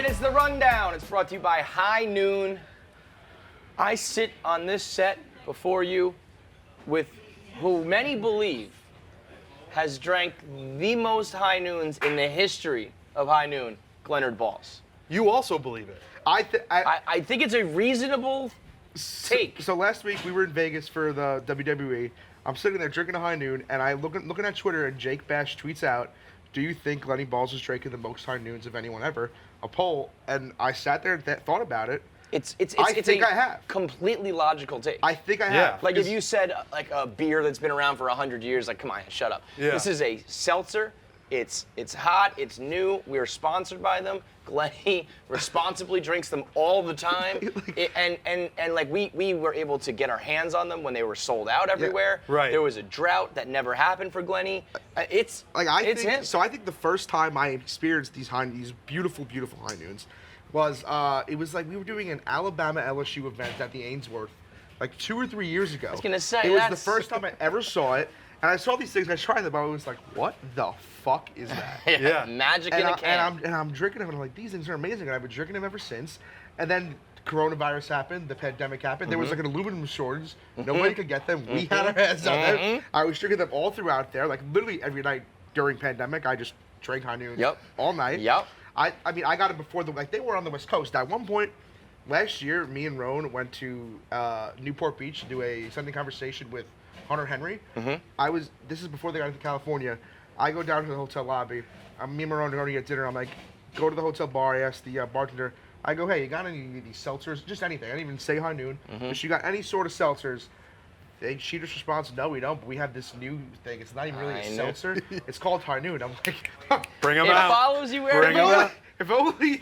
right, it's the rundown. It's brought to you by High Noon. I sit on this set before you with who many believe has drank the most High Noons in the history of High Noon, Glenny Balls. You also believe it. I think it's a reasonable take. So last week we were in Vegas for the WWE. I'm sitting there drinking a High Noon, and I looking at Twitter, and Jake Bash tweets out, "Do you think Glenny Balls is drinking the most High Noons of anyone ever?" A poll, and I sat there and thought about it. I have. Completely logical take. I think I have. Like if you said like a beer that's been around for 100 years, like come on, shut up. Yeah. This is a seltzer. It's hot. It's new. We are sponsored by them. Glenny responsibly drinks them all the time, and like we were able to get our hands on them when they were sold out everywhere. Yeah. Right. There was a drought that never happened for Glenny. It's him. So I think the first time I experienced these beautiful, beautiful High Noons was it was like we were doing an Alabama LSU event at the Ainsworth like 2 or 3 years ago. I was gonna say it was the first time I ever saw it. And I saw these things, and I tried them, but I was like, what the fuck is that? Yeah. Magic in a can. And I'm drinking them, and I'm like, these things are amazing. And I've been drinking them ever since. And then coronavirus happened, the pandemic happened. There was like an aluminum shortage. Nobody could get them. We had our hands on them. I was drinking them all throughout there. Like literally every night during pandemic, I just drank High Noons all night. Yep. I mean, I got it before they were on the West Coast. At one point, last year, me and Roan went to Newport Beach to do a Sunday conversation with Hunter Henry. This is before they got into California. I go down to the hotel lobby. Me and Marone are going to get dinner. I'm like, go to the hotel bar. I ask the bartender. I go, hey, you got any of these seltzers? Just anything. I didn't even say High Noon. If you got any sort of seltzers, she just responds, no, we don't. But we have this new thing. It's not even really a seltzer. It's called High Noon. I'm like, bring them it out. It follows you wherever Bring you them go. out. If only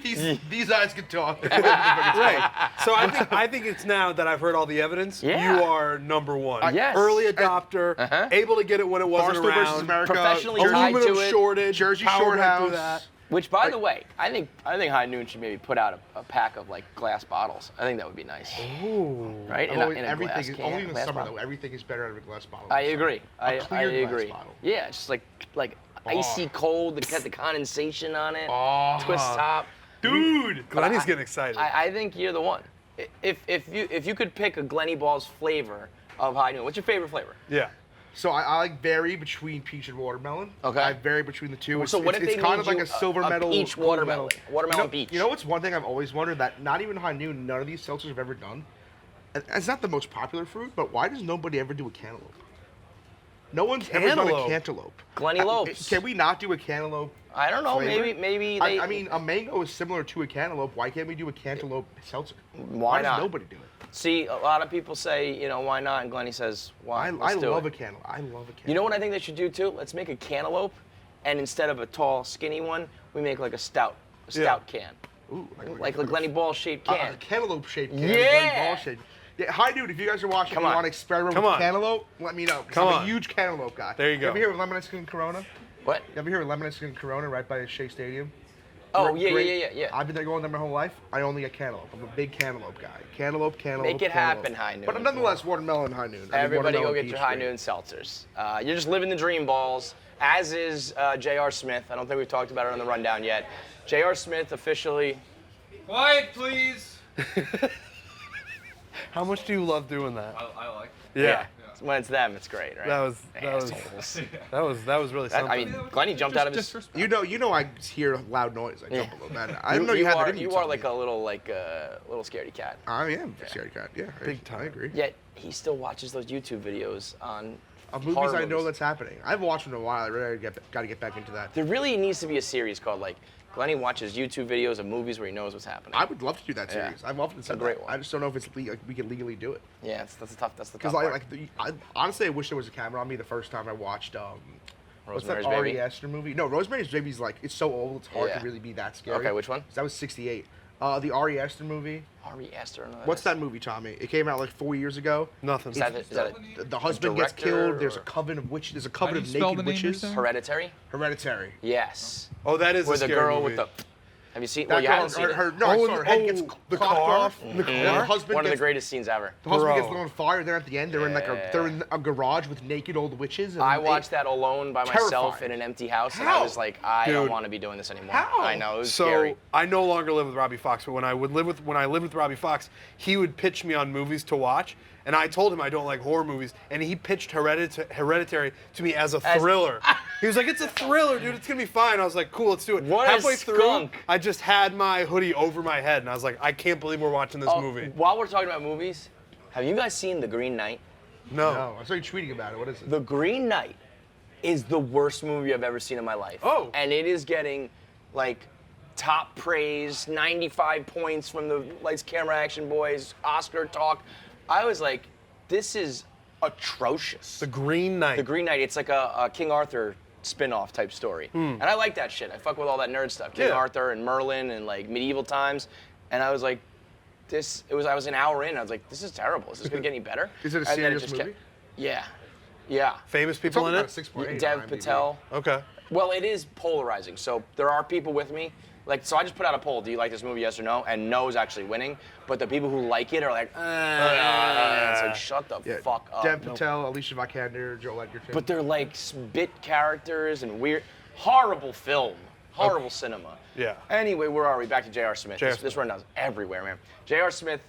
these eyes could talk. Right. So I think it's now that I've heard all the evidence, you are number one. Yes. Early adopter, able to get it when it wasn't Barstool around. versus America. Professionally tied Aluminum to it. shortage. Jersey power Shore went through House. that. Which, by the way, I think High Noon should maybe put out a pack of like glass bottles. I think that would be nice. Ooh. Right? In a glass can, only in the glass summer bottle. though. Everything is better out of a glass bottle. I agree. I clear glass agree. bottle. Yeah, just like icy cold. It's got the condensation on it. Oh. Twist top. Dude, Glenny's getting excited. I think you're the one. If you could pick a Glenny Balls flavor of High Noon, what's your favorite flavor? Yeah. So I like vary between peach and watermelon. Okay. I vary between the two. So what if they it's kind made of like you a silver medal, peach gold watermelon, medal. watermelon peach? You know what's one thing I've always wondered that not even High Noon, none of these seltzers have ever done. And it's not the most popular fruit, but why does nobody ever do a cantaloupe? No one's ever done a cantaloupe. Glenny Lopes. Can we not do a cantaloupe? I don't know. flavor? Maybe they. I mean, a mango is similar to a cantaloupe. Why can't we do a cantaloupe seltzer? Why not? does nobody do it? See, a lot of people say, why not? And Glenny says, why? I Let's do love it. a cantaloupe. I love a cantaloupe. You know what I think they should do too? Let's make a cantaloupe, and instead of a tall, skinny one, we make like a stout can. Ooh, Like a Glenny Ball shaped can. A cantaloupe shaped can. Yeah. Glenny Ball shaped. Yeah, Hi Dude, if you guys are watching and you want to experiment with cantaloupe, let me know. I'm a huge cantaloupe guy. There you go. You ever hear of Lemon Ice Cream Corona? What? You ever hear of Lemon Ice Cream Corona right by Shea Stadium? Oh, Great. yeah. I've been there going there my whole life. I only get cantaloupe. I'm a big cantaloupe guy. Cantaloupe. Make it happen, High Noon. But nonetheless, watermelon High Noon. Everybody go get your High Noon seltzers. You're just living the dream, Balls, as is J.R. Smith. I don't think we've talked about it on the rundown yet. J.R. Smith officially... Quiet, please. How much do you love doing that? I like Yeah. Yeah. When it's them, it's great, right? That was really something. I mean, Glenny jumped out of his... You know, I hear loud noise. I jump a little bit. I didn't know you had that in you. You are like a little scaredy cat. I am a scaredy cat. Yeah, Big time. I agree. Yet he still watches those YouTube videos on movies horror I know movies. that's happening. I've watched them in a while. I really got to get back into that. There really needs to be a series called like Glenny watches YouTube videos of movies where he knows what's happening. I would love to do that series. Yeah. I've often said a great that. one. I just don't know if it's we can legally do it. Yeah, that's the tough Because part. honestly, I wish there was a camera on me the first time I watched what's that Rosemary's Ari Baby? Aster movie? No, Rosemary's Baby's like it's so old it's hard to really be that scary. Okay, which one? 'Cause that was '68. The Ari Aster movie. Ari Aster. What's that movie, Tommy? It came out like 4 years ago. Nothing. Is that The husband gets director killed. There's a or- coven of witches. There's a coven do of you spell naked the name you're witches. saying? Hereditary? Hereditary. Yes. Oh, that is Where a the scary girl movie. with Have you seen? That Well, you girl, haven't seen it. her head gets the clocked car? off. The And car? her husband One of the gets, greatest scenes ever. the husband gets Bro. lit on fire. Then at the end, they're in they're in a garage with naked old witches. And I watched that alone by myself Terrifying. in an empty house, and I How? was like, I don't Dude. want to be doing this anymore. How? I know, it was So scary. I no longer live with Robbie Fox, but when I lived with Robbie Fox, he would pitch me on movies to watch, and I told him I don't like horror movies, and he pitched Hereditary to me as a thriller. He was like, "It's a thriller, dude. It's gonna be fine." I was like, "Cool, let's do it." What a Halfway skunk. through, I just had my hoodie over my head, and I was like, "I can't believe we're watching this movie." While we're talking about movies, have you guys seen The Green Knight? No. No, I saw you tweeting about it. What is it? The Green Knight is the worst movie I've ever seen in my life. Oh. And it is getting like top praise, 95 points from the Lights, Camera, Action Boys, Oscar talk. I was like, this is atrocious. The Green Knight. The Green Knight, it's like a King Arthur spin-off type story. And I like that shit. I fuck with all that nerd stuff. King Yeah. Arthur and Merlin and like medieval times. And I was like, I was an hour in, I was like, this is terrible. Is this gonna get any better? Is it a And then serious just movie? Yeah. Yeah. Famous It's people only in about a it. 6.8 Dev on IMDb. Patel. Okay. Well, it is polarizing. So there are people with me. Like, so I just put out a poll. Do you like this movie, yes or no? And no is actually winning. But the people who like it are like, it's like, shut the Yeah, fuck up. Dev Patel, Alicia Vikander, Joel Edgerton. But they're like bit characters and weird, horrible film, horrible cinema. Yeah. Anyway, where are we? Back to J.R. Smith. J.R. This rundown's everywhere, man. J.R. Smith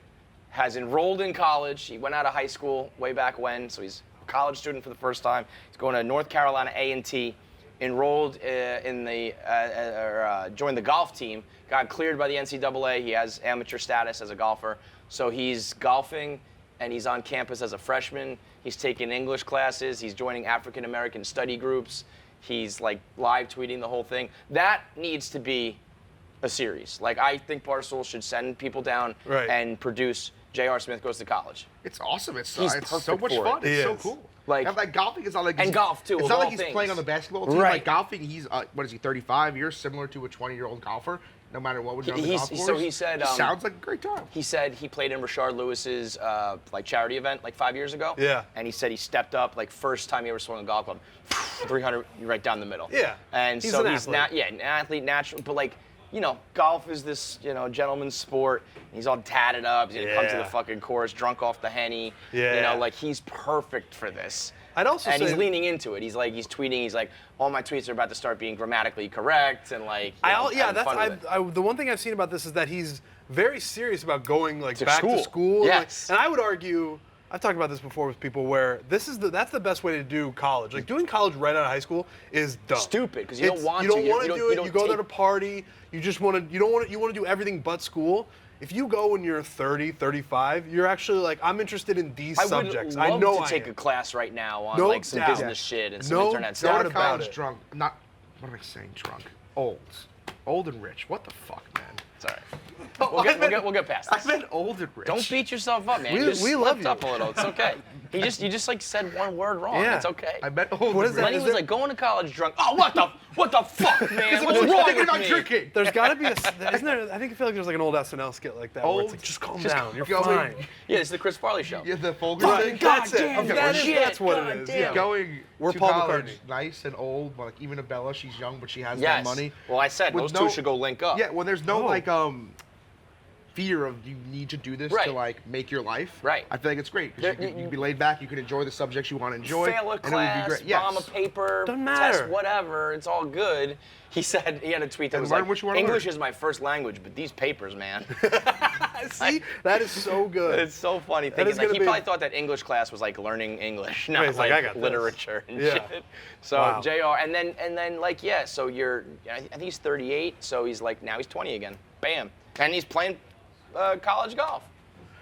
has enrolled in college. He went out of high school way back when, so he's a college student for the first time. He's going to North Carolina A&T. Enrolled in the joined the golf team. Got cleared by the NCAA. He has amateur status as a golfer, so he's golfing and he's on campus as a freshman. He's taking English classes. He's joining African American study groups. He's like live tweeting the whole thing. That needs to be a series. Like, I think Barstool should send people down Right. and produce J.R. Smith Goes to College. It's awesome. It's He's so perfect much for it. fun. It's He so is. cool. Like- And like golfing is not like And he's- golf, too, It's of not all like he's things. playing on the basketball team. Right. Like golfing, he's what is he? 35 years, similar to a 20-year-old golfer. No matter what would be on the He's- golf course. so he said, Just sounds like a great time. He said he played in Rashard Lewis's like charity event like 5 years ago. Yeah. And he said he stepped up like first time he ever swung a golf club, 300 right down the middle. Yeah. And He's so an he's athlete. an athlete, natural, but like, you know, golf is this, you know, gentleman's sport. He's all tatted up. He's gonna come to Yeah. the fucking course drunk off the Henny. You Yeah. know, like he's perfect for this. I'd also and say- he's leaning into it. He's tweeting. He's like, all my tweets are about to start being grammatically correct and like. That's fun with it. the one thing I've seen about this is that he's very serious about going like To back school. to school. Yes. And I would argue, I've talked about this before with people where that's the best way to do college. Like doing college right out of high school is dumb. Stupid, 'cause you don't want You to. don't You want to don't- do you it. don't You go there take- to party. You just want to. You don't want to. You want to do everything but school. If you go when you're 30, 35, you're actually like, I'm interested in these I would subjects. love I know to I take am. a class right now on No like some doubt. business shit and some No internet doubt stuff. Going to about college it. drunk, not, what am I saying, drunk? Old and rich. What the fuck, man? It's all right. We'll get past I this. meant old and rich. Don't beat yourself up, man. We- You just we love slipped you. up a little. It's okay. You just like said one word wrong. Yeah. It's okay. I meant old What and is that? rich. Lenny Is was there- like going to college drunk. Oh, what the fuck, man? What's We're wrong thinking with about me? drinking. There's got to be isn't there? I feel like there's like an old SNL skit like that where it's like, just calm down, you're going- fine. Yeah, it's the Chris Farley show. Yeah, the Folger Right, thing. that's it. damn, Okay, that is that's what it. it is. God Yeah. damn. Going We're to Paul college, McCartney. nice and old, but like even Abella, she's young, but she has Yes. no money. Well, I said With those two should go link up. Yeah, when there's no Oh. like fear of you need to do this Right. to like make your life. Right. I feel like it's great. 'Cause There- you can be laid back. You can enjoy the subjects you want to enjoy. Fail a and it would class, be great. Yes. bomb a paper, Doesn't matter. test whatever. It's all good. He said he had a tweet that And was learn like, what you wanna English learn. is my first language, but these papers, man. See, that is so good. It's so funny That thinking is like gonna he be- probably thought that English class was like learning English, not he's like, like, I got this. literature and Yeah. shit. So Wow. JR, and then like yeah, so I think he's 38, so he's like now he's 20 again. Bam, and he's playing college golf.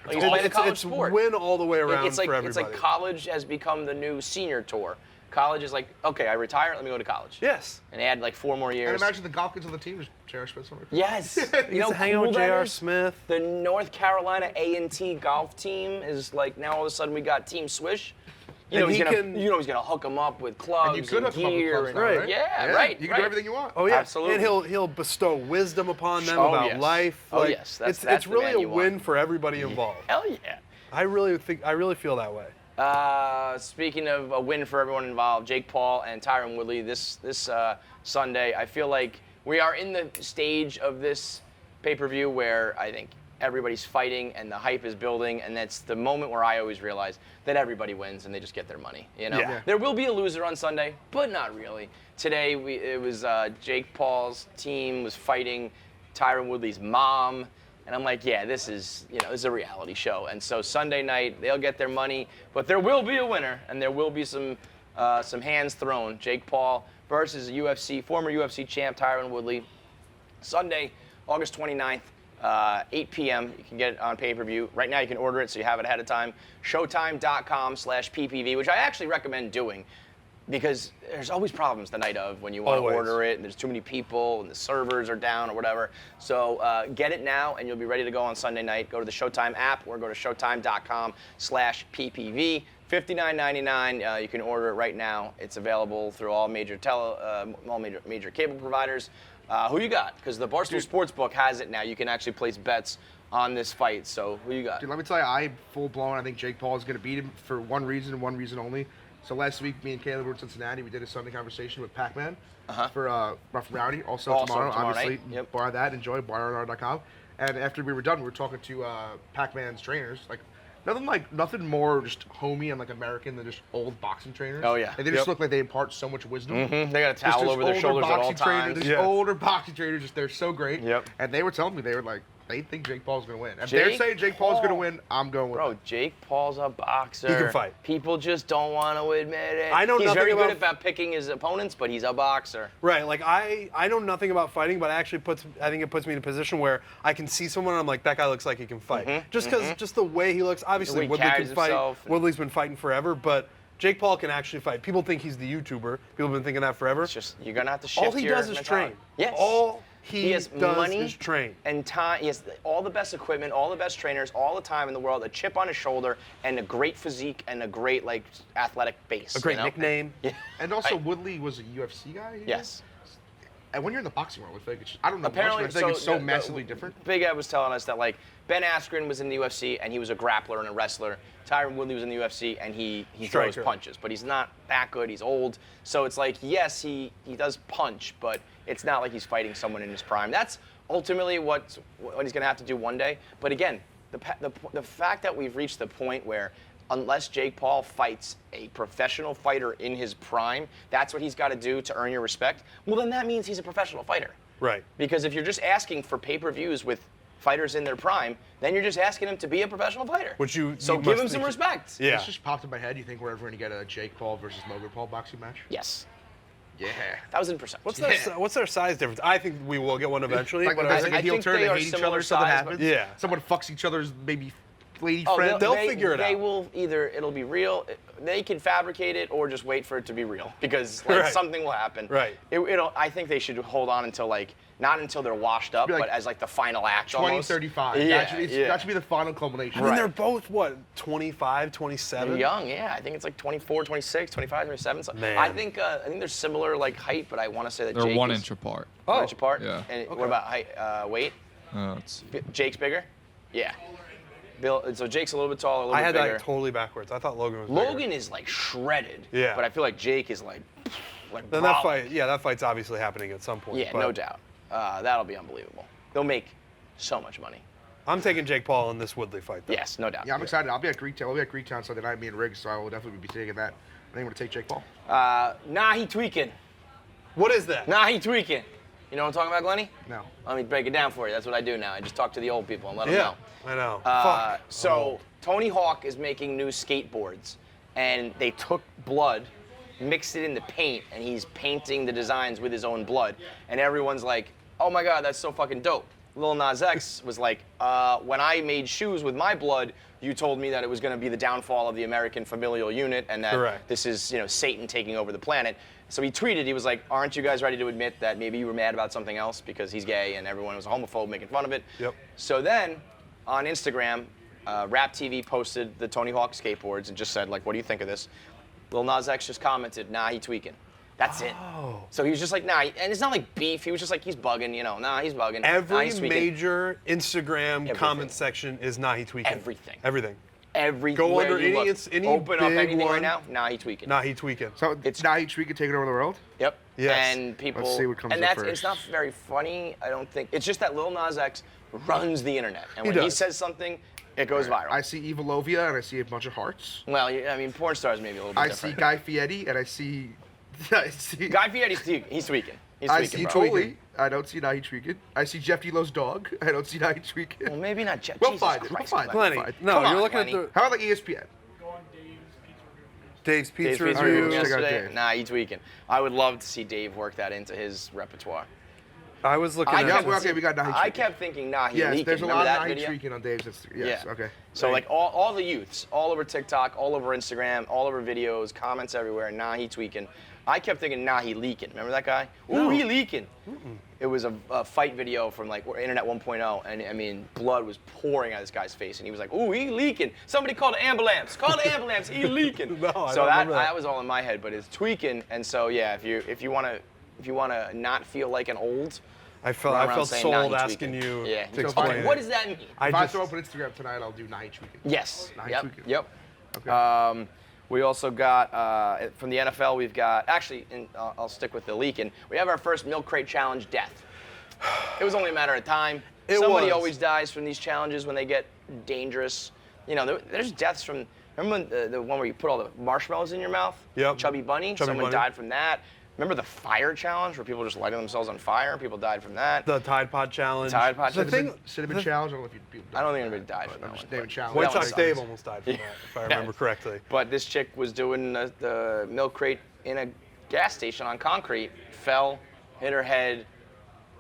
Like he's playing a college it's sport. win all the way around It's like for everybody. it's like college has become the new senior tour. College is like, okay, I retire, let me go to college. Yes. And add like 4 more And years. imagine the golf kids on the team is J.R. Smith. Yes. You know, hanging with that J.R. is? Smith. The North Carolina A&T golf team is like now all of a sudden we got Team Swish. You know, And he's he gonna can- he's gonna hook them up with clubs And you could hook them up with gear clubs and now, right? yeah, right. You can right. do everything you want. Oh yeah, Absolutely. And he'll bestow wisdom upon them Oh, about yes. life. Oh, Like, yes. That's it's the really man a you win want. for everybody involved. Hell yeah. I really feel that way. Speaking of a win for everyone involved, Jake Paul and Tyron Woodley this Sunday. I feel like We are in the stage of this pay-per-view where I think everybody's fighting and the hype is building, and that's the moment where I always realize that everybody wins and they just get their money. You know, Yeah. There will be a loser on Sunday, but not really. Today it was Jake Paul's team was fighting Tyron Woodley's mom, and I'm like, yeah, this is a reality show. And so Sunday night they'll get their money, but there will be a winner, and there will be some hands thrown. Jake Paul versus former UFC champ Tyron Woodley. Sunday, August 29th. 8 p.m. You can get it on pay-per-view. Right now you can order it so you have it ahead of time. Showtime.com/PPV, which I actually recommend doing because there's always problems the night of when you want to order it. And there's too many people and the servers are down or whatever. So get it now and you'll be ready to go on Sunday night. Go to the Showtime app or go to showtime.com/PPV. $59.99. You can order it right now. It's available through all major cable providers. Who you got? Because the Barstool Sports book has it now. You can actually place bets on this fight. So who you got? Dude, let me tell you, I think Jake Paul is going to beat him for one reason and one reason only. So last week, me and Caleb were in Cincinnati. We did a Sunday conversation with Pac-Man for Rough and Rowdy. Also tomorrow obviously. Night. Yep. Buy that. Enjoy. BuyRR.com. And after we were done, we were talking to Pac-Man's trainers. Like nothing more just homey and like American than just old boxing trainers. Oh, yeah. And they just look like they impart so much wisdom. Mm-hmm. They got a Just towel this over their older shoulders at all boxing trainer, times. These older boxing trainers, they're so great. Yep. And they were telling me, they were like, they think Jake Paul's going to win. If Jake they're saying Jake Paul's going to Paul. win, I'm going with Bro, him. Jake Paul's a boxer. He can fight. People just don't want to admit it. I know he's nothing very good about- about picking his opponents, but he's a boxer. Right, like I know nothing about fighting, but I think it puts me in a position where I can see someone and I'm like, that guy looks like he can fight. Just the way he looks. Obviously, The way he Woodley can carries fight. himself and- Woodley's been fighting forever, but Jake Paul can actually fight. People think he's the YouTuber. People have been thinking that forever. It's just, you're going to have to shift All he your does is mentality. train. Yes. All he has does money is train. and time. He has all the best equipment, all the best trainers, all the time in the world, a chip on his shoulder, and a great physique and a great athletic base. A great nickname. Yeah. And also, Woodley was a UFC guy? Yes. And when you're in the boxing world, I think I don't know Apparently, much, but I think it's so massively different. Big Ed was telling us that Ben Askren was in the UFC and he was a grappler and a wrestler. Tyron Woodley was in the UFC and he throws Striker. punches, but he's not that good. He's old, so it's like yes, he does punch, but it's not like he's fighting someone in his prime. That's ultimately what he's going to have to do one day. But again, the fact that we've reached the point where unless Jake Paul fights a professional fighter in his prime, that's what he's got to do to earn your respect. Well, then that means he's a professional fighter. Right. Because if you're just asking for pay-per-views with fighters in their prime, then you're just asking him to be a professional fighter. So give him some respect. Yeah. This just popped in my head. You think we're ever going to get a Jake Paul versus Logan Paul boxing match? Yes. Yeah. 1000%. What's their size difference? I think we will get one eventually. Like, but there's I like a heel think turn, they they are hate each similar other, something size, happens. but- Yeah. Someone fucks each other's maybe lady Oh, friend. they'll figure it They out. will it'll be real. They can fabricate it or just wait for it to be real because Right. something will happen. Right. I think they should hold on until not until they're washed up, Be like but as the final act 2035. almost. That should be the final culmination. I mean, Right. they're both, what, 25, 27? They're young, yeah. I think it's 24, 26, 25, 27. So Man. I think they're similar height, but I want to say that They're Jake 1 is inch apart. 1 inch apart. Yeah. And what about height, weight? Let's see. Jake's bigger. Yeah. So Jake's a little bit taller, a little I bit had bigger. that totally backwards. I thought Logan was bigger. Logan is shredded. Yeah. But I feel like Jake is Then brawling. that fight's obviously happening at some point. Yeah, but no doubt. That'll be unbelievable. They'll make so much money. I'm taking Jake Paul in this Woodley fight, though. Yes, no doubt. Yeah, I'm excited. I'll be at Greektown Sunday night, me and Riggs, so I will definitely be taking that. I think I'm going to take Jake Paul. He tweaking. What is that? He tweaking. You know what I'm talking about, Glenny? No. Let me break it down for you. That's what I do now. I just talk to the old people and let them Yeah, know. I know. Fuck. So Tony Hawk is making new skateboards, and they took blood, mixed it in the paint, and he's painting the designs with his own blood. And everyone's like, "Oh my God, that's so fucking dope." Lil Nas X was like, "When I made shoes with my blood, you told me that it was going to be the downfall of the American familial unit, and that Correct. this is Satan taking over the planet." So he tweeted, he was like, "Aren't you guys ready to admit that maybe you were mad about something else because he's gay and everyone was a homophobe making fun of it?" Yep. So then on Instagram, Rap TV posted the Tony Hawk skateboards and just said, "What do you think of this?" Lil Nas X just commented, "He's tweaking." That's it. So he was just like, and it's not like beef. He was just like, he's bugging, he's bugging. Every he's tweaking. major Instagram Everything. comment section is he tweaking. Everything. Everything. everywhere Go under you look. any Open up big anything one. right now. Nah, He Tweekin. Nah, He Tweekin. So It's- now each week can take it over the world. Yep. Yes. And people. Let's see what comes and up that's it's first. not very funny. I don't think it's just that Lil Nas X runs the internet, and He when he does. says something, it goes viral. I see Evolovia and I see a bunch of hearts. Well, I mean, porn stars maybe a little bit I see different. Guy Fieri and I see. Guy Fieri's he's tweaking. He's I tweaking, see bro. Totally. I don't see Nahi Tweakin. I see Jeff Delo's dog. I don't see Nahi Tweakin. Well, maybe not Jeff. We'll Jesus find it. We'll Christ, find it. Glenny. Glenny, Fine. no, Come you're on, looking Glenny. at the How about like ESPN? Dave's Dave's Pizza Pizza Review. Review Check out yesterday. Dave. Nah, He Tweakin. I would love to see Dave work that into his repertoire. I was looking I at Yeah, kept- well, okay, we got Nahi I Tweakin. kept thinking Nahi Yes, leaking. there's a Remember lot of that Nahi video? Tweakin on Dave's Instagram. Yes, Yeah. okay. So like all the youths, all over TikTok, all over Instagram, all over videos, comments everywhere. Nah, He Tweakin. I kept thinking, nah, he leaking. Remember that guy? Ooh, No. he leaking. It was a fight video from like Internet 1.0, and I mean, blood was pouring out of this guy's face, and he was like, ooh, he leaking. Somebody call the ambulance. Call the ambulance. He leaking. No, I so don't that remember that. was all in my head, but it's tweaking. And so yeah, if you wanna not feel like an old. I run around felt saying, sold nah, he asking tweaking. you Yeah. to So explain fine. it. What does that mean? I If I just, throw up an Instagram tonight, I'll do Nahi Tweakin. Yes. Nahi Yep. Tweakin. Yep. Okay. We also got, from the NFL, we've got, actually, I'll stick with the leaking. We have our first milk crate challenge death. It was only a matter of time. Somebody was. always dies from these challenges when they get dangerous. You know, there's deaths from, remember when the one where you put all the marshmallows in your mouth? Yep. Chubby Bunny? Chubby Someone Bunny. died from that. Remember the fire challenge where people just lighted themselves on fire? People died from that. the Tide Pod Challenge. Tide Pod The challenge. thing, Cinnamon Challenge. I don't know if you. I don't think anybody died from I'm that just one. naming challenge. White That one Sox sucks. Dave almost died from that, if I remember correctly. But this chick was doing the milk crate in a gas station on concrete, fell, hit her head,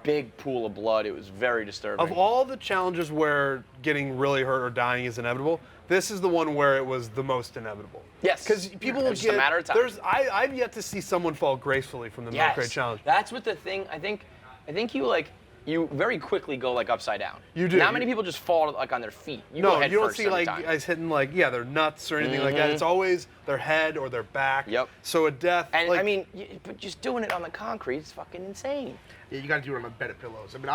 big pool of blood. It was very disturbing. Of all the challenges where getting really hurt or dying is inevitable, this is the one where it was the most inevitable. Yes. Because people It will was just a get. matter of time. I've yet to see someone fall gracefully from the milk crate challenge. That's what the thing. I think you very quickly go like upside down. You do. Not many people just fall like on their feet. You go No, head you don't first see every like time. guys hitting like their nuts or anything like that. It's always their head or their back. Yep. So a death. And like, I mean, but just doing it on the concrete is fucking insane. Yeah, you got to do it on a bed of pillows. I mean,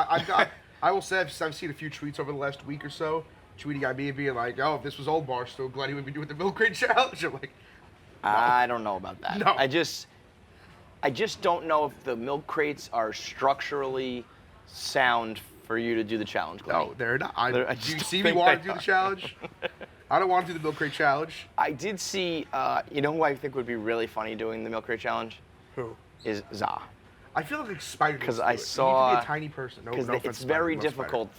I will say I've seen a few tweets over the last week or so, tweeting at me and being like, "Oh, if this was old Barstool, Glenny would be doing the milk crate challenge." I'm like, I don't know about that. No. I just don't know if the milk crates are structurally sound for you to do the challenge, Glenny. "No, they're not." I Do just you see me think want they to do are. the challenge? I don't want to do the milk crate challenge. I did see, you know who I think would be really funny doing the milk crate challenge? who? Is Za. I feel like Spider. 'Cause needs to I do it. You saw- need to be a tiny person. No, Because no offense it's to Spider, very I love Spider. difficult.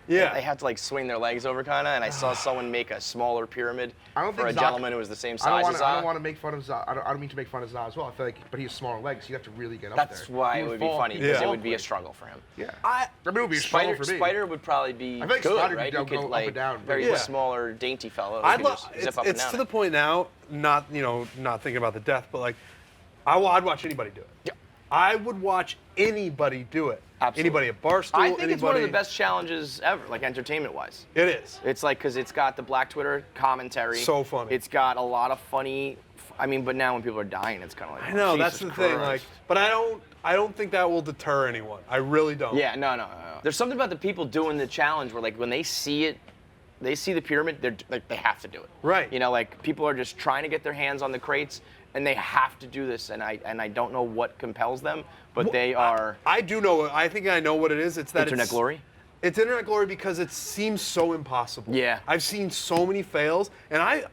Yeah. They have to like swing their legs over kind of, and I saw someone make a smaller pyramid I don't for a think Za- gentleman who was the same I size don't as want to. Za. I don't want to make fun of Za. I don't mean to make fun of Za as well. I feel like, but he has smaller legs. So you have to really get up there. That's why He it would be fall- funny, he because Yeah. it fall would be a quick. struggle for him. Yeah. I I mean, it would be a struggle Spider, for me. Spider would probably be I feel like good, Spider right? could You go could up and like down. very Yeah. smaller, dainty fellow. I'd who love. could just zip up and It's down to the point now. Not not thinking about the death, but like, I'd watch anybody do it. Yeah. I would watch anybody do it. Absolutely. Anybody at Barstool. I think it's one of the anybody- best challenges ever, like entertainment-wise. It is. It's like, because it's got the Black Twitter commentary. So funny. It's got a lot of funny. I mean, but now when people are dying, it's kind of like. I know Jesus that's the thing. Like, Christ. but I don't think that will deter anyone. I really don't. Yeah, no. There's something about the people doing the challenge where, like, when they see it, they see the pyramid, they're like, they have to do it. Right. You know, like people are just trying to get their hands on the crates, and they have to do this. And I don't know what compels them, but they are. I do know. I think I know what it is. It's that Internet it's, glory. It's internet glory because it seems so impossible. Yeah. I've seen so many fails, and I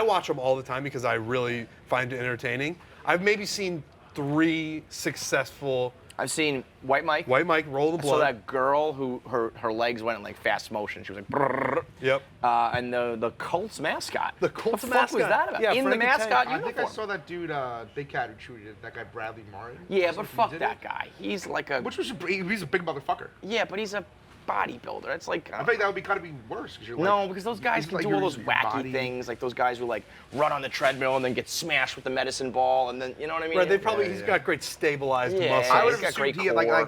watch them all the time because I really find it entertaining. I've maybe seen 3 successful I've seen White Mike. White Mike roll the I saw blood. that girl who her legs went in like fast motion. She was like, brrrr. Yep. And the Colts mascot. The Colts the mascot. fuck was that about? Yeah, in the Frankie mascot Tank. I think I uniform. saw that dude, Big Cat, who tweeted it, that guy Bradley Martin. Yeah, Or but something, fuck did that it. guy. He's like a. Which was he's a big motherfucker. Yeah, but he's a bodybuilder. It's like. I think that would be kind of be worse because you're like. No, because those guys it's can like do all you're those using your wacky body. things, like those guys who like run on the treadmill and then get smashed with the medicine ball, and then you know what I mean? Right, they probably Yeah, he's yeah. got great stabilized Yeah. muscles. I would He's have got great assumed he had like core.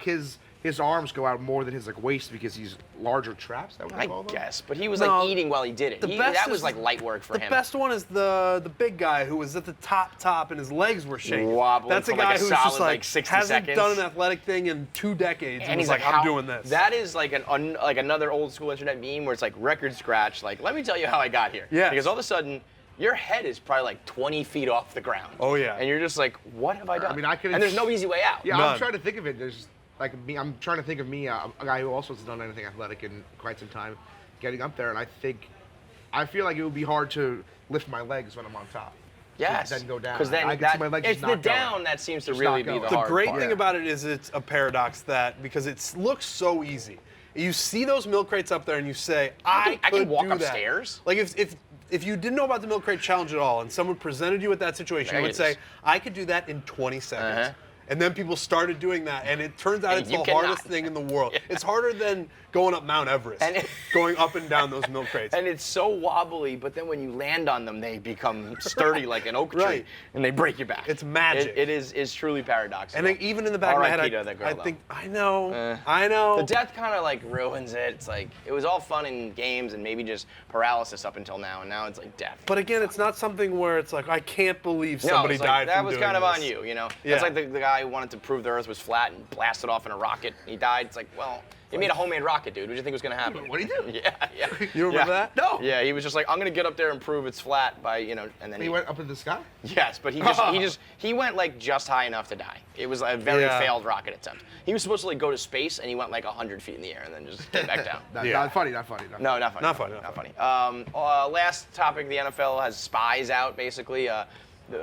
his arms go out more than his like waist because he's larger traps. Is that what they I call them? guess, but he was No, like eating while he did it. That was like light work for him. The best one is the big guy who was at the top and his legs were shaking. Wobbling That's a for, guy like, a who's solid, just like like, 60 hasn't seconds. done an athletic thing in 2 decades, and he's he's like, I'm doing this. That is like like another old school internet meme where it's like record scratch. Like, let me tell you how I got here. Yeah. Because all of a sudden, your head is probably like 20 feet off the ground. Oh, yeah. And you're just like, what have I done? I mean, I could. And there's no easy way out. Yeah, None. I'm trying to think of it. There's like me. I'm trying to think of me, a guy who also hasn't done anything athletic in quite some time, getting up there, and I feel like it would be hard to lift my legs when I'm on top. Yes. Then go down. Because then I can see my legs it's just the not going. down that seems to Just really not be going. the The hard great part. thing about it is it's a paradox that because it looks so easy. You see those milk crates up there and you say, I can could walk do that. upstairs. Like if you didn't know about the milk crate challenge at all and someone presented you with that situation, you would say, I could do that in 20 seconds. Uh-huh. And then people started doing that, and it turns out And it's you the cannot. hardest thing in the world. It's harder than going up Mount Everest, And going up and down those milk crates. And it's so wobbly, but then when you land on them, they become sturdy like an oak tree, Right. and they break you back. It's magic. It is truly paradoxical. And then even in the back of my head, R.I.P. to that girl, I though. think, I know. The death kind of like ruins it. It's like it was all fun in games and maybe just paralysis up until now, and now it's like death. But again, it's not something where it's like, I can't believe No, somebody it's like, died that from was doing kind of this. on you, you know? Yeah. It's like the guy who wanted to prove the Earth was flat and blasted off in a rocket. He died. It's like, well, he made a homemade rocket, dude. What did you think was going to happen? What'd he do? Yeah, yeah. You remember Yeah. that? No. Yeah, he was just like, I'm going to get up there and prove it's flat by, you know, and then He went up in the sky. Yes, but he went like just high enough to die. It was a very Yeah. failed rocket attempt. He was supposed to like go to space and he went like 100 feet in the air and then just came back down. Not, Yeah. not funny. Not funny. No, not funny. Not funny, Not not funny. Last topic: the NFL has spies out. Basically, there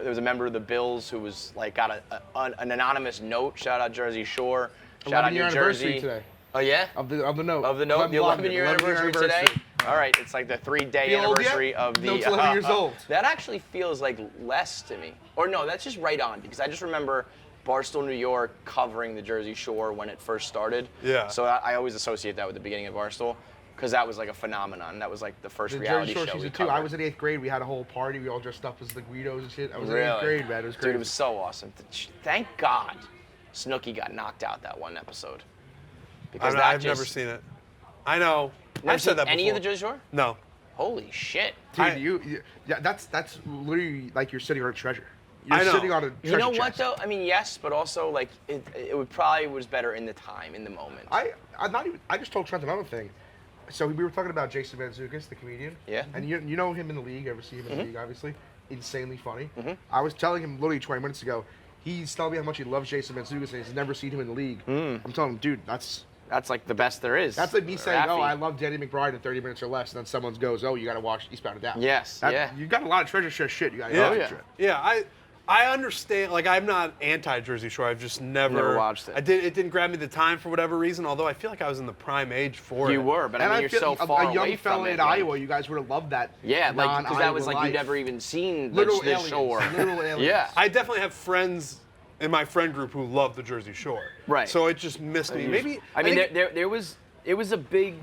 was a member of the Bills who was like got an anonymous note. Shout out Jersey Shore. Shout out 11-year New anniversary Jersey. today. Oh yeah. Of the note. Of the note, the 11-year anniversary today. anniversary. All right, it's like the 3-day Feel old yet? anniversary of the. Note's 11 years old. That actually feels like less to me. Or no, that's just right on because I just remember Barstool, New York, covering the Jersey Shore when it first started. Yeah. So I always associate that with the beginning of Barstool because that was like a phenomenon. That was like the first The reality Jersey Shore show we season 2. I covered. was in 8th grade. We had a whole party. We all dressed up as the Guidos and shit. I was in Really? 8th grade, man. It was crazy. Dude, it was so awesome. Thank God Snooki got knocked out that one episode. Because I've never seen it. I know. Never I've said seen that any before. of the Jersey Shore? No. Holy shit. Dude, yeah, that's literally like you're sitting on a treasure. You're I know. sitting on a treasure You know what chest. though? I mean, yes, but also like it would probably was better in the time, in the moment. I just told Trent another thing. So we were talking about Jason Mantzoukas, the comedian. Yeah. And you know him in the league. Ever see him in Mm-hmm. the league? Obviously, insanely funny. I was telling him literally 20 minutes ago. He's telling me how much he loves Jason Mantzoukas and he's never seen him in the league. I'm telling him, dude, that's like the best there is. like me saying, Raffy. oh, I love Danny McBride in 30 minutes or less, and then someone goes, oh, you got to watch Eastbound and Down. Yes, yeah. You got a lot of treasure chest shit. You got Yeah. Oh, yeah. Yeah, I understand. Like, I'm not anti-Jersey Shore. I've just never watched it. It didn't grab me the time for whatever reason. Although I feel like I was in the prime age for it. You were, but And I mean, I you're feel so like far a young away from fella it. in like- Iowa, you guys would have loved that. Yeah, like because that was like life. you'd never even seen Literal the aliens. shore. Literal aliens. Yeah. I definitely have friends in my friend group who love the Jersey Shore. Right. So it just missed me. Maybe. I mean, think- there was it was a big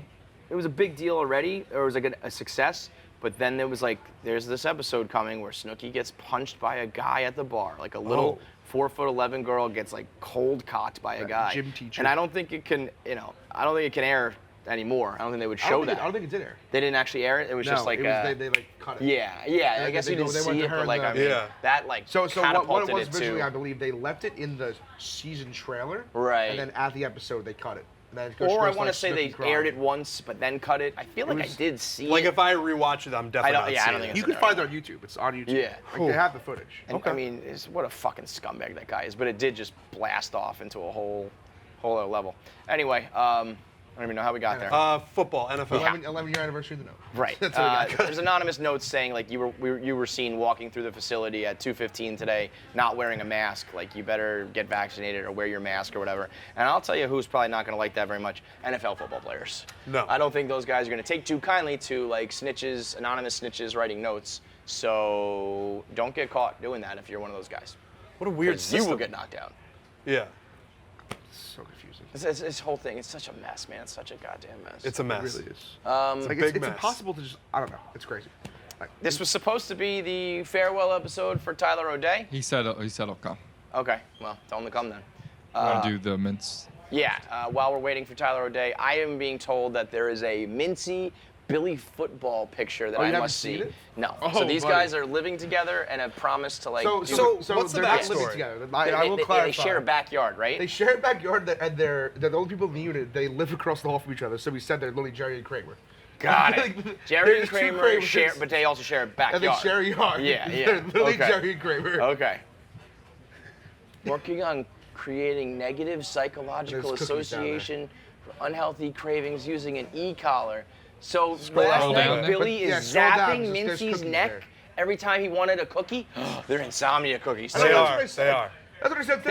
deal already. Or it was like a success. But then there was like there's this episode coming where Snooki gets punched by a guy at the bar, like a little 4'11" girl gets like cold cocked by a guy. gym teacher. And I don't think it can, I don't think it can air anymore. I don't think they would show that. I don't think it did air. They didn't actually air it. It was No, just like it was, they like cut it. yeah. I They- guess they you didn't go- they went see to it, her but in like the- I mean, Yeah. that like So what catapulted it was it visually, to. I believe they left it in the season trailer. Right. And then at the episode, they cut it. And then it goes Or I straight want to like say they Snooki crying. aired it once, but then cut it. I feel like I was- did see like it. if I rewatch it, I'm definitely not I seeing don't think it. You can find it on YouTube. It's on YouTube. Yeah. Like, they have the footage. And, I mean, what a fucking scumbag that guy is. But it did just blast off into a whole other level. Anyway, I don't even know how we got there. Football, NFL. 11-year anniversary of the note. Right. That's what I got. There's anonymous notes saying like you were seen walking through the facility at 2:15 today, not wearing a mask. Like you better get vaccinated or wear your mask or whatever. And I'll tell you who's probably not going to like that very much: NFL football players. No. I don't think those guys are going to take too kindly to like snitches, anonymous snitches writing notes. So don't get caught doing that if you're one of those guys. What a weird 'Cause system. you will get knocked out. Yeah. So confusing. This whole thing, it's such a mess, man. It's such a goddamn mess. It's a It mess. really is. Um, Like, big it's mess. impossible to just, I don't know. It's crazy. Like, This was supposed to be the farewell episode for Tyler O'Day. He said I'll come. Okay, well, tell him to come then. Want to do the mince? while we're waiting for Tyler O'Day, I am being told that there is a Mincy Billy football picture that you I haven't must seen see. it? No. Oh, so these buddy. guys are living together and have promised to So what's the they're not backstory? living together. I will clarify. They share a backyard, right? They share a backyard, and they're the only people in the unit. They live across the hall from each other. So we said they're literally Jerry and Kramer. Got Like, it. Jerry and there's two Kramer Kramers, share, but they also share a backyard. And they share a yard. Yeah. They're literally Okay. Jerry and Kramer. Okay. Working on creating negative psychological There's cookies down there. association for unhealthy cravings using an e-collar. So Scroll last down night, there. Billy But, yeah, is scroll down, zapping there's Mincy's cookies neck there. every time he wanted a cookie. They're Insomnia Cookies. They That's are. what I said. They are. That's what I said.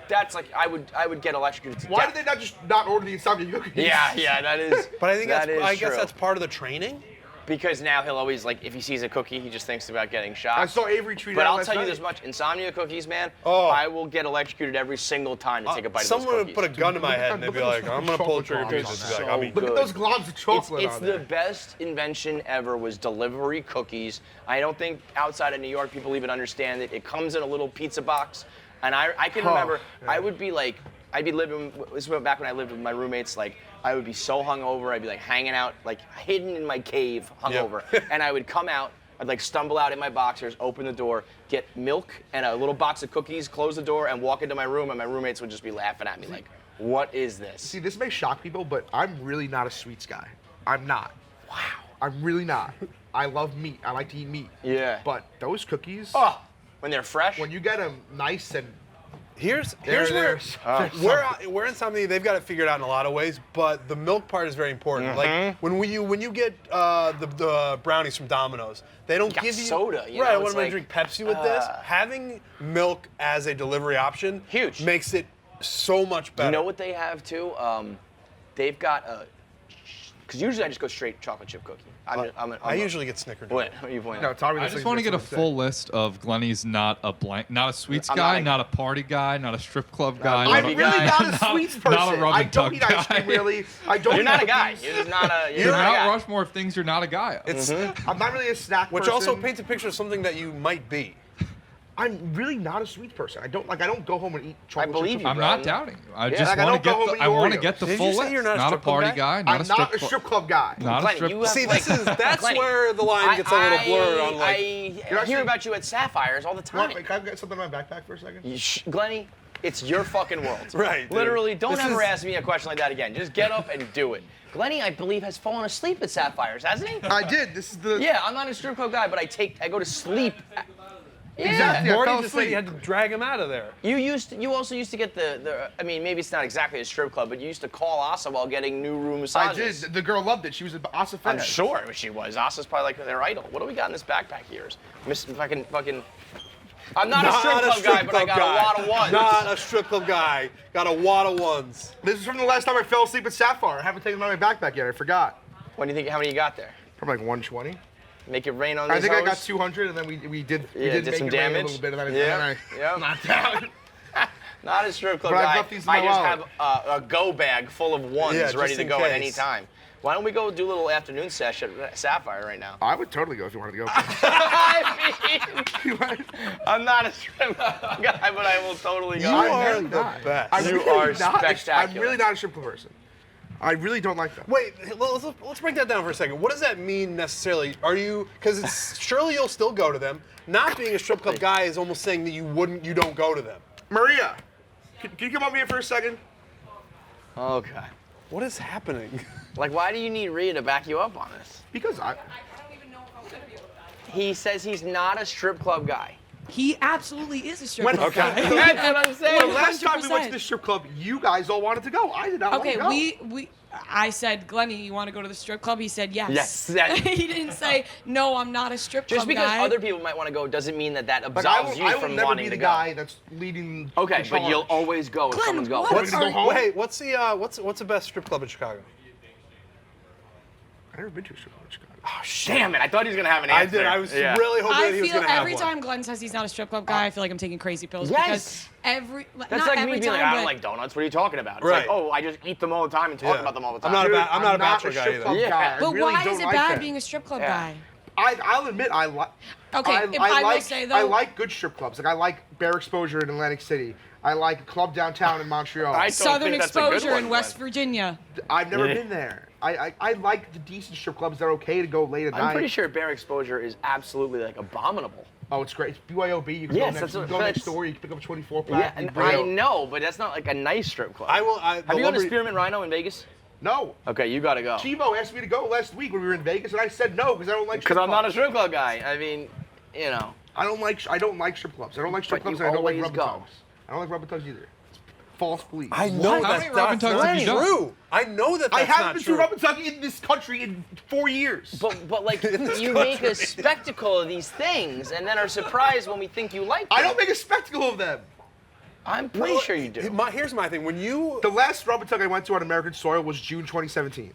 That's like I would get electrocuted to Why death. did they not just not order the Insomnia Cookies? Yeah, that is. But I think that is I guess true. that's part of the training. Because now he'll always, like, if he sees a cookie, he just thinks about getting shot. I saw Avery tweet But out I'll last tell you night. this much: Insomnia Cookies, man. Oh. I will get electrocuted every single time to take a bite of those Someone would cookies. put a gun to my head and they'd Look be at like, those I'm gonna pull the trigger chocolate pieces. bombs Be like, on I'll there. be Look at good. those globs of chocolate It's on the there. best invention ever was delivery cookies. I don't think outside of New York people even understand it. It comes in a little pizza box, and I can remember yeah. I would be like, I'd be living. This was back when I lived with my roommates. Like I would be so hungover. I'd be like hanging out, like hidden in my cave, hungover, and I would come out. I'd like stumble out in my boxers, open the door, get milk and a little box of cookies, close the door, and walk into my room, and my roommates would just be laughing at me like, "What is this?" See, this may shock people, but I'm really not a sweets guy. I'm not. Wow. I'm really not. I love meat. I like to eat meat. Yeah. But those cookies, Oh, when they're fresh. when you get them nice and Here's they're we're in something they've got it figured out in a lot of ways, but the milk part is very important. Like when you get the brownies from Domino's, they don't got give you soda, you right. know, When it's I like, drink Pepsi with this, having milk as a delivery option Huge. makes it so much better. You know what they have too? They've got a. Because usually I just go straight chocolate chip cookie. I usually get Snickerdoodle. What are you pointing no, at? Tommy. I just want to get a full list of Glenny's not a sweets I'm guy, not not a party guy, not a strip club guy. I'm not I'm Maybe really guy. not a Not- sweets not person. a rub I and don't tug eat ice cream guy. really. I don't. You're eat not a guy. cookies. You're just not a. You're You're not a Mount guy. Rushmore of things you're not a guy of. It's I'm not really a snack which person. also paints a picture of something that you might be. I'm really not a sweets person. I don't go home and eat chocolate. believe chip you, I'm cookies. bro. not doubting you. I Yeah, just like, I want to don't go home get and I eat want to Oreos. get the Did you full say list. you're not a Not a strip club party guy? guy, not I'm a not strip a strip club guy. Not Glenny, a strip you club. have See, like- that's Glenny, where the line gets a little blurred on like. I hear about you at Sapphires all the time. Can I get something in my backpack for a second? Glenny, it's your fucking world. Right, dude. Literally, don't This ever is- ask me a question like that again. Just get up and do it. Glenny, I believe, has fallen asleep at Sapphires, hasn't he? I did. This is the. Yeah, I'm not a strip club guy, but I go to sleep. Yeah. Exactly. I Morty fell just said asleep. you had to drag him out of there. You also used to get the I mean, maybe it's not exactly a strip club, but you used to call Asa while getting new room I massages. did. The girl loved it. She was an Asa fan. I'm sure she was. Asa's probably like their idol. What do we got in this backpack here? Fucking. I'm not a strip club guy, but I got a lot of ones. Not a strip club guy. Got a wad of ones. This is from the last time I fell asleep at Sapphire. I haven't taken it out of my backpack yet. I forgot. What do you think? How many you got there? Probably like 120. Make it rain on I these think I got hoes? 200, and then we did Yeah, did make some it rain damage. a little bit, and then Yeah. I knocked out. Not a strip club But I guy. left these in my I just wallet. have a go bag full of ones Yeah, ready just to in go at case. any time. Why don't we go do a little afternoon session at Sapphire right now? I would totally go if you wanted to go. I mean, I'm not a strip club guy, but I will totally go. You I'm are really the not. best. I'm You really are not. I'm spectacular. really not a strip club person. I really don't like that. Wait, let's break that down for a second. What does that mean necessarily? Are you, because it's surely you'll still go to them. Not being a strip club guy is almost saying that you don't go to them. Maria, can you come up here for a second? Okay. What is happening? Like, why do you need Rhea to back you up on this? Because I. I don't even know if I'm gonna be able to. He says he's not a strip club guy. He absolutely is a strip When- club okay. guy. That's what I'm saying. The last time we went to 100%. the strip club, you guys all wanted to go. I did not Okay, want to go. I said, Glenny, you want to go to the strip club? He said yes. Yes, that- He didn't say no. I'm not a strip Just club because guy. other people might want to go doesn't mean that Like, absolves you I will from never wanting be to the go. guy that's leading. Okay, the but you'll charge. always go if Glenn, someone's going. what We're gonna go home. Wait, what's the best strip club in Chicago? I've never been to a strip club in Chicago. Oh, damn it! I thought he was gonna have an I answer. did. I was Yeah. really hoping I that he was feel going to have every one. time Glenn says he's not a strip club guy, I feel like I'm taking crazy pills. Yes. Because That's not like every me being time, like, I don't but like donuts. What are you talking about? It's Right. like, oh, I just eat them all the time and talk Yeah. about them all the I'm time. not a bachelor strip guy club either. Yeah. guy. I But really why don't is it like bad that. being a strip club Yeah. guy? I'll admit I like. Okay, I will say, though- I like good strip clubs. Like I like Bear Exposure in Atlantic City. I like a club downtown in Montreal. I don't Southern think that's a good Exposure one, in West Glenn. Virginia. I've never been there. I like the decent strip clubs that are okay to go late at night. I'm pretty sure Bear Exposure is absolutely like abominable. Oh, it's great. It's BYOB. You can Yes, go that's what- next that's- door. You can pick up a 24 pack. Yeah, and I know, but that's not like a nice strip club. I will. Have you gone to Spearmint Rhino in Vegas? No. Okay, you gotta go. Chivo asked me to go last week when we were in Vegas, and I said no because I don't like. Because I'm not a strip club guy. I mean, you know. I don't like strip clubs. I don't like strip But clubs. you And I don't like always rub and go. tugs. I don't like rub and tugs either. It's false belief. I know How many rub and tugs have you done? true. I know that I that's haven't not been true. to rub and tug in this country in 4 years. But like, this you make a spectacle of these things and then are surprised when we think you like them. I don't make a spectacle of them. I'm pretty sure you do. Here's my thing. When you The last rub and tug I went to on American soil was June 2017.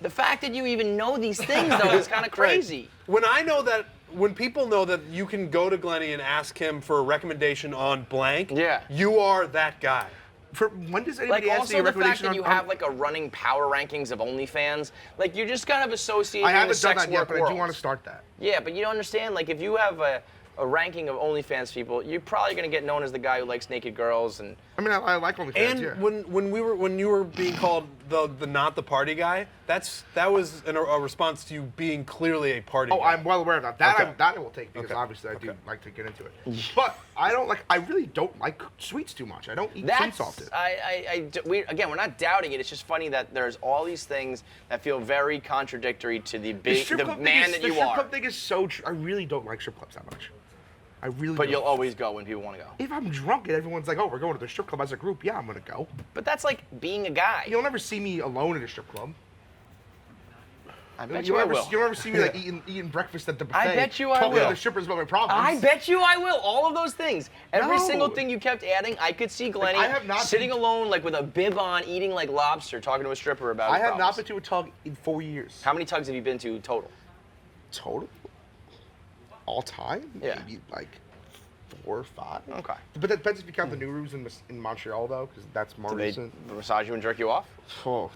The fact that you even know these things, though, is kind of crazy. When I know that, when people know that you can go to Glenny and ask him for a recommendation on blank, Yeah. you are that guy. For when does Like, anybody ask also me a the fact recommendation that on? you have like a running power rankings of OnlyFans, like you're just kind of associated I with the haven't done sex that yet, work but I world. do want to start that. Yeah, but you don't understand. Like, if you have a ranking of OnlyFans people, you're probably gonna get known as the guy who likes naked girls and. I mean, I like OnlyFans. And yeah. when you were being called the not the party guy, that was a response to you being clearly a party Oh, guy. I'm well aware of that. That Okay. I will take because Okay. obviously I do like to get into it. But I really don't like sweets too much. I don't eat sweets often. We're not doubting it. It's just funny that there's all these things that feel very contradictory to the man that you The strip are. club thing is so. I really don't like strip clubs that much. I really. But don't. you'll always go when people want to go. If I'm drunk and everyone's like, "Oh, we're going to the strip club as a group," yeah, I'm gonna go. But that's like being a guy. You'll never see me alone at a strip club. I bet you I will. You'll never see me like eating breakfast at the buffet. I bet you I talking to will. the strippers about my problems. I bet you I will. All of those things. Every No. single thing you kept adding, I could see Glenny I have not sitting been- alone, like with a bib on, eating like lobster, talking to a stripper about I his have not problems. been to a tug in 4 years. How many tugs have you been to total? Total? All time? Yeah. Maybe like 4 or 5. Okay. But that depends if you count the new rooms in Montreal though, because that's more Do they recent. massage you and jerk you off? Oh,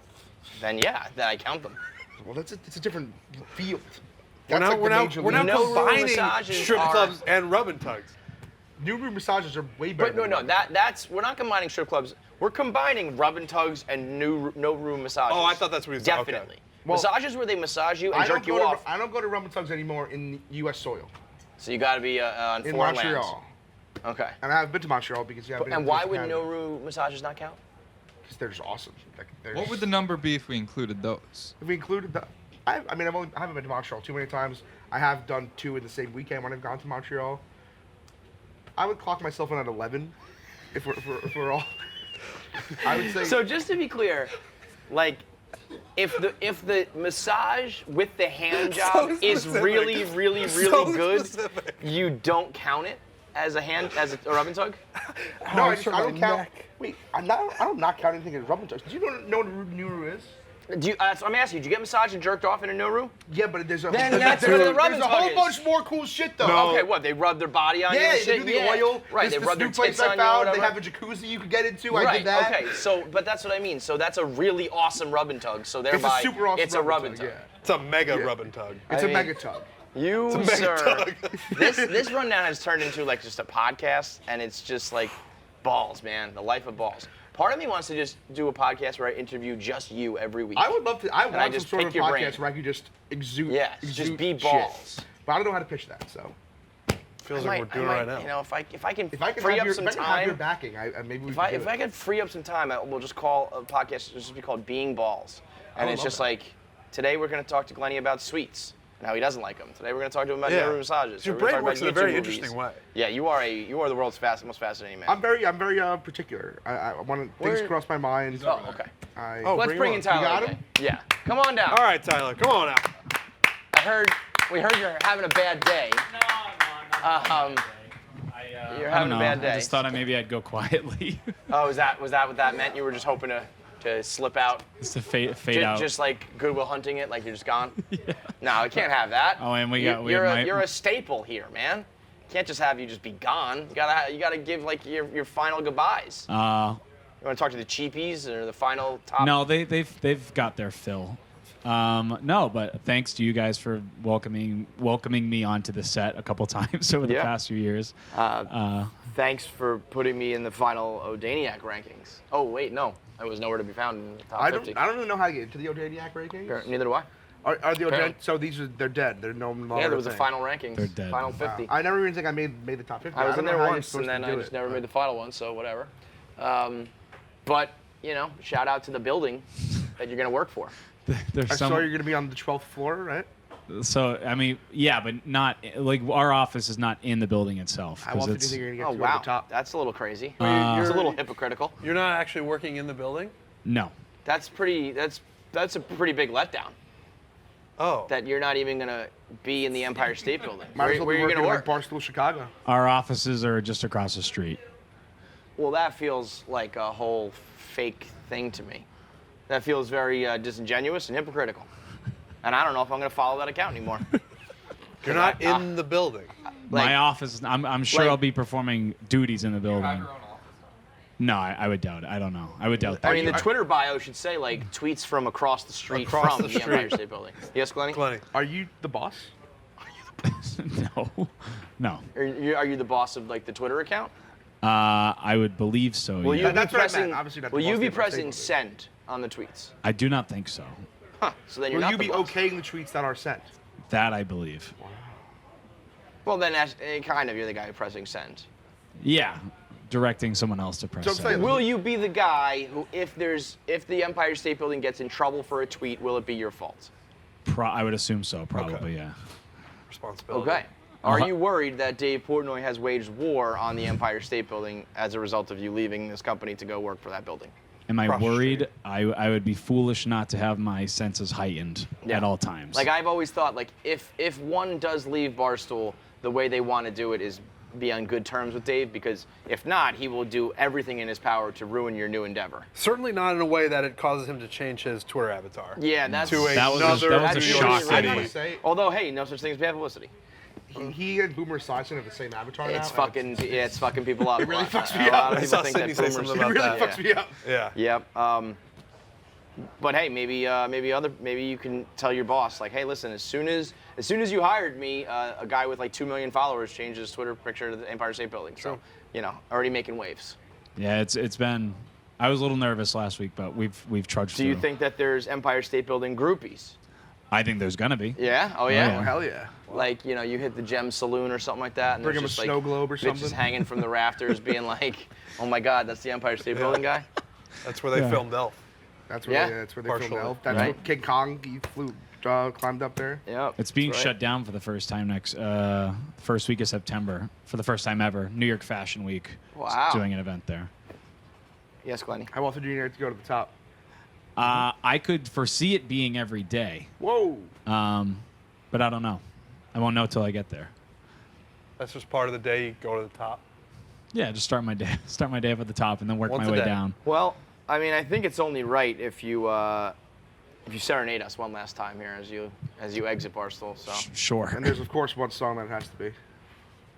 Then yeah, then I count them. well, it's a different field. We're That's now, like we're the now, major we're now league. No room combining massages strip are- clubs and rub and tugs. New room massages are way better. But no, than that's we're not combining strip clubs. We're combining rub and tugs and no room massages. Oh, I thought that's what you said. Okay. Definitely. Well, massages where they massage you and I don't jerk you go off. to I don't go to rum and tugs anymore in U.S. soil. So you got to be on In foreign Montreal. lands. Okay. And I've been to Montreal because yeah. I've been And to why would Canada. no room massages not count? Because they're just awesome. Like, What would the number be if we included those? If we included the, I mean, I haven't been to Montreal too many times. I have done 2 in the same weekend when I've gone to Montreal. I would clock myself in at 11, if we're all. I would say. So just to be clear, like, if the massage with the hand job is specific. really, really, really So good, specific. you don't count it as a rub and tug? no, I hurts don't my count. neck. Wait, I don't not count anything as rub and tugs. Do you know what a Nuru is? That's what I'm asking you. Do you get massaged and jerked off in a no room? Yeah, but there's a Then that's where the rub there's and a tug whole is. bunch more cool shit though. No. Okay, what? They rub their body on you Yeah, and they shit? do the Yeah. oil. Right, There's they this rub their new place tits I on you or found. They whatever. have a jacuzzi you could get into. I Right, did that. okay, so, but that's what I mean. So that's a really awesome rub and tug. So thereby, super awesome it's a rub and tug. yeah. It's a mega rub and tug. It's I a mean- mega tug. You, a mega sir, tug. this rundown has turned into like just a podcast, and it's just like balls, man. The life of balls. Part of me wants to just do a podcast where I interview just you every week. I would love to. I I want some just sort of pick your brain. podcast where I could just exude. Yes, just exude be shit. balls. But I don't know how to pitch that. So Feels I like might- we're doing I it right might, now. You know, if I can if I can free have up your, some if I can have your time, backing, maybe we if could do I it. could free up some time, we'll just call a podcast. It'll just be called Being Balls, and would it's love just that. like today we're going to talk to Glenny about sweets and how he doesn't like them. Today we're going to talk to him about Yeah. no room massages. Your We're gonna brain talk works in a about very YouTube movies. interesting way. Yeah, you are the world's most fascinating man. I'm very particular. I want to things Where- cross my mind. Oh, okay. Oh, Let's bring him in on. Tyler. You got again. him? Yeah. Come on down. All right, Tyler, come on out. We heard you're having a bad day. You're I don't having know. a bad I day. just thought maybe I'd go quietly, Oh, was that what that meant? You were just hoping to slip out, just to fade out. just like Goodwill Hunting it, like you're just gone. No, we can't have that. Oh, and we got- we you're might- you're a staple here, man. Can't just have you just be gone. You gotta give like your final goodbyes. You want to talk to the cheapies or the final top? No, they've got their fill. No, but thanks to you guys for welcoming me onto the set a couple times over the past few years. Thanks for putting me in the final Odaniac rankings. Oh wait, no, I was nowhere to be found in the top 50. I don't even know how to get into the Odaniac rankings. Sure, neither do I. Are the Apparently. So they're dead. They're no longer. Yeah, there was a thing. final rankings. They're dead. Final Wow. 50. I never even think I made the top 50. I was don't in know there how you're once, supposed and then to I do just it. never made the final one, so whatever. But, you know, shout out to the building that you're going to work for. There's I some, saw you're gonna be on the 12th floor, right? So I mean, yeah, but not like our office is not in the building itself. How 'cause often do you it's, think you're gonna get Oh, to go to wow. the top? That's a little crazy. It's You're- a little hypocritical. You're not actually working in the building? no. That's a pretty big letdown Oh. that you're not even going to be in the Empire State Building. Might as well Where be are you working going to at, work? like Barstool Chicago. Our offices are just across the street. Well, that feels like a whole fake thing to me. That feels very disingenuous and hypocritical. And I don't know if I'm going to follow that account anymore. You're not in the building. My office. I'm sure like- I'll be performing duties in the building. No, I would doubt it. I don't know. I would doubt that. I mean, the Twitter bio should say, like, tweets from across the street Across from the the Empire street. State Building. Yes, Glenny? Glenny. Are you the boss? no. Are you the boss of, like, the Twitter account? I would believe so. Will yeah. you That's be what I meant. pressing, Obviously not the will boss you of be the Empire pressing State send on the tweets? I do not think so. Huh. So then you're Will not you the be boss. okaying the tweets that are sent? That I believe. Well, then that's, kind of you're the guy pressing send. Yeah, directing someone else to press So I'm send. saying- Will you be the guy who, if the Empire State Building gets in trouble for a tweet, will it be your fault? I would assume so. Probably, yeah. Responsibility. Okay. Are Uh-huh. you worried that Dave Portnoy has waged war on the Empire State Building as a result of you leaving this company to go work for that building? Am I Frustrating. worried? I would be foolish not to have my senses heightened at all times. Like, I've always thought, like, if one does leave Barstool, the way they want to do it is be on good terms with Dave, because if not, he will do everything in his power to ruin your new endeavor. Certainly not in a way that it causes him to change his Twitter avatar. Yeah, that's To That was a- another that was a New shock York to City. I me. gotta say, Although, hey, no such thing as bad publicity. he and Boomer Esiason have the same avatar now. It's and fucking, yeah, it's fucking people up. It really fucks me A lot up. of I people saw think Sydney that say Boomer's- something It about really that. fucks me up. Yeah. Yep. But hey, maybe you can tell your boss, like, hey, listen, as soon as you hired me, a guy with like 2 million followers changed his Twitter picture to the Empire State Building. So, you know, already making waves. yeah, it's been. I was a little nervous last week, but we've trudged Do through. you think that there's Empire State Building groupies? I think there's gonna be. Yeah. Oh yeah. yeah. Oh, hell yeah. Like, you know, you hit the Gem Saloon or something like that, and Bring there's him a just, like, snow globe or bitches something. hanging from the rafters, being like, "Oh my God, that's the Empire State Building guy." That's where they Yeah. filmed Elf. That's where Yeah. that's where they Partially. filmed Elf. That's Right. where King Kong he flew, climbed up there. Yep. It's being that's right. shut down for the first time next first week of September for the first time ever. New York Fashion Week. is Wow. Doing an event there. Yes, Glenny. How often do you need to go to the top? I could foresee it being every day, Whoa. but I don't know. I won't know till I get there. That's just part of the day you go to the top. Yeah, just start my day. Start my day up at the top and then work Once my a way day. down. Well, I mean, I think it's only right if you serenade us one last time here as you exit Barstool. So. Sure. And there's of course one song that has to be.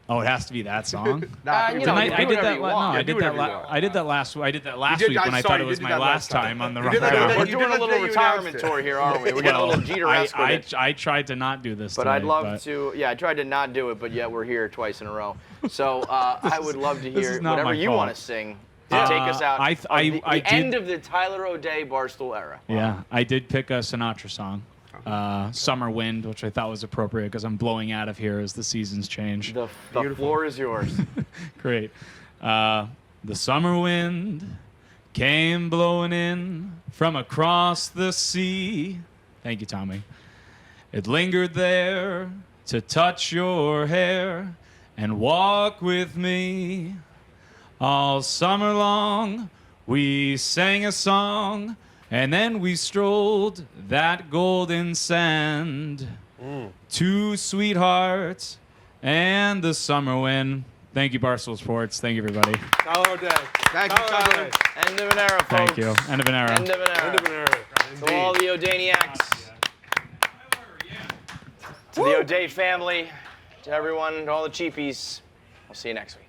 Oh, it has to be that song. Nah, you do know, it. you I do did whatever that. you No, want. I Do did whatever that. you want. I did that last. I did that last did- week when I'm I sorry, thought it you was did my that last last time. time on the You did that rundown. the We're day doing a little you retirement announced it. tour here, aren't we? We're getting a little Jeter-esque with it. I tried to not do this. But today, I'd love but to. Yeah, I tried to not do it, but yet we're here twice in a row. So I would love to this hear is not whatever my you fault. want to sing to take us out. I of the did- end of the Tyler O'Day Barstool era. Yeah, I did pick a Sinatra song, "Summer Wind," which I thought was appropriate because I'm blowing out of here as the seasons change. The floor is yours. Great. The summer wind came blowing in from across the sea. Thank you, Tommy. It lingered there to touch your hair and walk with me. All summer long, we sang a song, and then we strolled that golden sand. Two sweethearts and the summer wind. Thank you, Barstool Sports. Thank you, everybody. Tyler O'Day. Thank you, Tyler Tyler. O'Day. End of an era, folks. Thank you. End of an era. End of an era. End of an era. To all the O'Daniacs. To the O'Day family. To everyone, to all the cheapies. I'll see you next week.